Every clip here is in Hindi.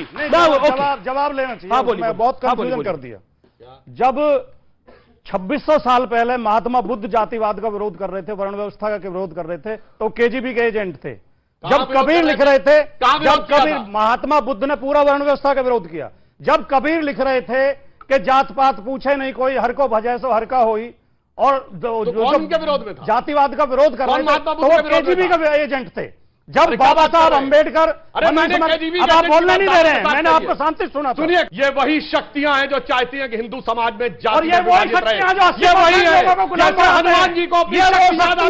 जी जवाब लेना चाहिए। मैं बहुत कंफ्यूजन कर दिया। जब 2600 साल पहले महात्मा बुद्ध जातिवाद का विरोध कर रहे थे, वर्ण व्यवस्था का विरोध कर रहे थे, तो केजीबी के एजेंट थे। जब कबीर लिख रहे थे, जब कबीर महात्मा बुद्ध ने पूरा वर्ण व्यवस्था का विरोध किया। जब कबीर लिख रहे थे कि जात पात पूछे नहीं कोई, हर को भजे सो हर का होई, और कौन के विरोध में था? जातिवाद का विरोध कर रहे थे, तो वो केजीबी का एजेंट थे। जब बाबा साहब अंबेडकर, अब आप बोलने नहीं दे रहे हैं, मैंने आपको शांति सुना। सुनिए, ये वही शक्तियां हैं जो चाहती हैं कि हिंदू समाज में और ये वही शक्तियां जो 80% लोगों को हनुमान जी को 80%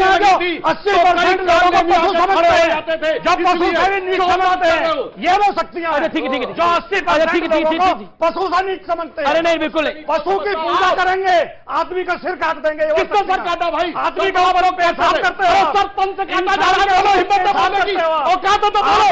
लोगों को पशु समझते हैं, जब पशु से नीच समझते हैं, ये वो शक्तियां हैं ठीक है जो 80% लोगों को पशु से नीच समझते हैं। अरे नहीं, बिल्कुल पशु की पूजा करेंगे, आदमी का सिर काट देंगे। किसका सर काटा भाई? आदमी का पेशाब करते हो, सरपंच से काटा जा रहा है, हिम्मत और क्या तो बोलो,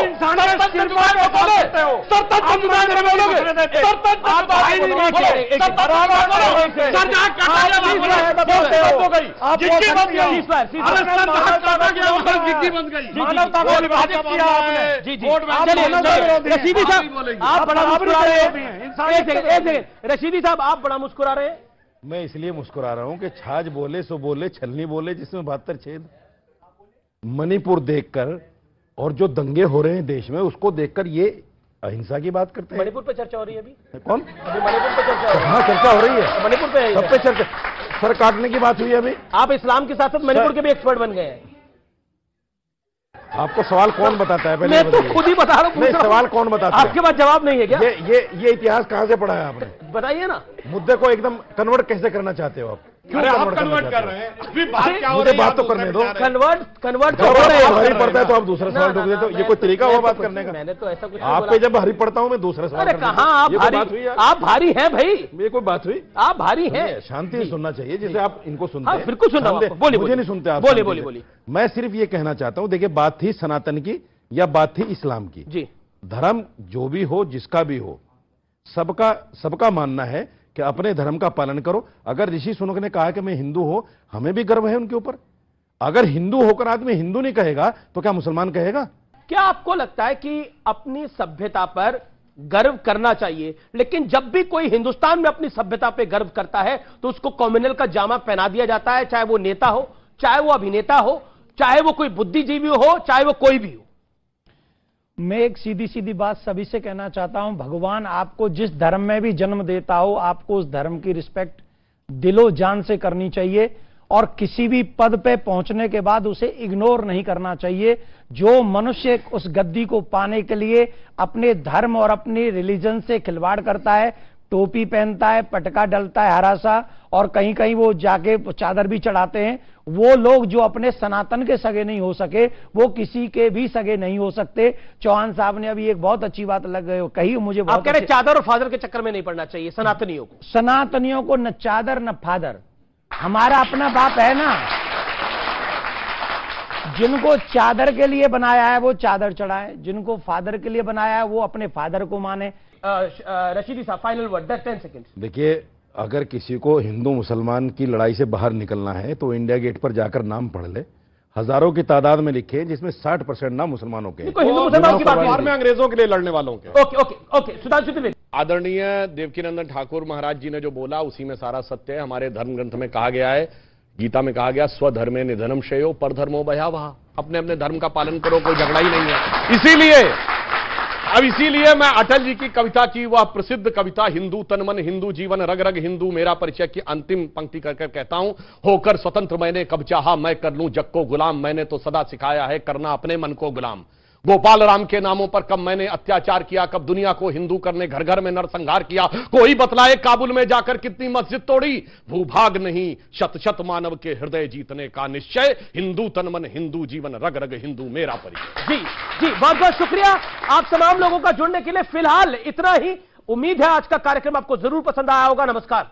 रशीदी साहब आप बड़ा मुस्कुरा रहे हैं। रशीदी साहब आप बड़ा मुस्कुरा रहे हैं। मैं इसलिए मुस्कुरा रहा हूं कि छाछ बोले सो बोले, छलनी बोले जिसमें 72 छेद। मणिपुर देखकर और जो दंगे हो रहे हैं देश में, उसको देखकर ये अहिंसा की बात करते हैं। मणिपुर पे चर्चा हो रही है अभी। कौन? अभी मणिपुर पे चर्चा हो रही है। हाँ, चर्चा हो रही है मणिपुर पे, सब पे चर्चा। सर काटने की बात हुई है अभी। आप इस्लाम के साथ साथ मणिपुर के भी एक्सपर्ट बन गए हैं। आपको सवाल कौन बताता है? पहले मैं तो खुद ही बता रहा हूँ। सवाल कौन बताता है? आपके पास जवाब नहीं है क्या? ये इतिहास कहाँ से पढ़ा है आपने? बताइए ना। मुद्दे को एकदम कन्वर्ट कैसे करना चाहते हो आप? क्यों आप कन्वर्ट कर रहे हैं? अभी बात क्या हो रही है? बात तो करने दो। कन्वर्ट हरी पड़ता है तो आप दूसरा सवाल ढूंढ देते हो। ये कोई तरीका हुआ बात करने का? मैंने तो ऐसा कुछ आप पे जब हरी पड़ता हूँ मैं दूसरा सवाल। अरे कहाँ आप भारी हैं भाई? ये कोई बात हुई? आप भारी हैं। शांति से सुनना चाहिए, जैसे आप इनको सुनते हैं। बिल्कुल सुन रहा हूँ। बोलिए, मुझे नहीं सुनते आप। बोलिए। मैं सिर्फ ये कहना चाहता हूँ, देखिए बात थी सनातन की या बात थी इस्लाम की। जी, धर्म जो भी हो, जिसका भी हो, सबका मानना है कि अपने धर्म का पालन करो। अगर ऋषि सुनक ने कहा कि मैं हिंदू हूं, हमें भी गर्व है उनके ऊपर। अगर हिंदू होकर आदमी हिंदू नहीं कहेगा तो क्या मुसलमान कहेगा? क्या आपको लगता है कि अपनी सभ्यता पर गर्व करना चाहिए, लेकिन जब भी कोई हिंदुस्तान में अपनी सभ्यता पर गर्व करता है तो उसको कॉम्युनल का जामा पहना दिया जाता है, चाहे वो नेता हो, चाहे वो अभिनेता हो, चाहे वो कोई बुद्धिजीवी हो, चाहे वो कोई भी हो? मैं एक सीधी सीधी बात सभी से कहना चाहता हूं, भगवान आपको जिस धर्म में भी जन्म देता हो, आपको उस धर्म की रिस्पेक्ट दिलो जान से करनी चाहिए और किसी भी पद पे पहुंचने के बाद उसे इग्नोर नहीं करना चाहिए। जो मनुष्य उस गद्दी को पाने के लिए अपने धर्म और अपने रिलीजन से खिलवाड़ करता है, टोपी पहनता है, पटका डलता है हरा सा, और कहीं कहीं वो जाके चादर भी चढ़ाते हैं, वो लोग जो अपने सनातन के सगे नहीं हो सके, वो किसी के भी सगे नहीं हो सकते। चौहान साहब ने अभी एक बहुत अच्छी बात कही, मुझे आप कह रहे चादर और फादर के चक्कर में नहीं पड़ना चाहिए सनातनियों को? सनातनियों को न चादर न फादर, हमारा अपना बाप है ना। जिनको चादर के लिए बनाया है वो चादर चढ़ाए, जिनको फादर के लिए बनाया है वो अपने फादर को माने। रशीदी साहब, फाइनल वर्ड, 10 सेकंड। देखिए, अगर किसी को हिंदू मुसलमान की लड़ाई से बाहर निकलना है तो इंडिया गेट पर जाकर नाम पढ़ ले। हजारों की तादाद में लिखे, जिसमें 60% नाम मुसलमानों के। हिंदू मुसलमान की बात में अंग्रेजों के लिए लड़ने वालों के। ओके सुधांशु त्रिवेदी। आदरणीय देवकीनंदन ठाकुर महाराज जी ने जो बोला उसी में सारा सत्य है। हमारे धर्म ग्रंथ में कहा गया है, गीता में कहा गया, स्वधर्मे निधनम श्रेयो परधर्मो भयावह। अपने अपने धर्म का पालन करो, कोई झगड़ा ही नहीं है। इसीलिए मैं अटल जी की कविता की वह प्रसिद्ध कविता हिंदू तन मन हिंदू जीवन रग रग हिंदू मेरा परिचय की अंतिम पंक्ति कर कहता हूं, होकर स्वतंत्र मैंने कब चाहा मैं कर लूं जग को गुलाम, मैंने तो सदा सिखाया है करना अपने मन को गुलाम। गोपाल राम के नामों पर कब मैंने अत्याचार किया, कब दुनिया को हिंदू करने घर घर में नरसंहार किया। कोई बतलाए काबुल में जाकर कितनी मस्जिद तोड़ी, भूभाग नहीं शत शत मानव के हृदय जीतने का निश्चय, हिंदू तन मन हिंदू जीवन रग रग हिंदू मेरा परिचय। जी बहुत बहुत शुक्रिया आप तमाम लोगों का जुड़ने के लिए। फिलहाल इतना ही। उम्मीद है आज का कार्यक्रम आपको जरूर पसंद आया होगा। नमस्कार।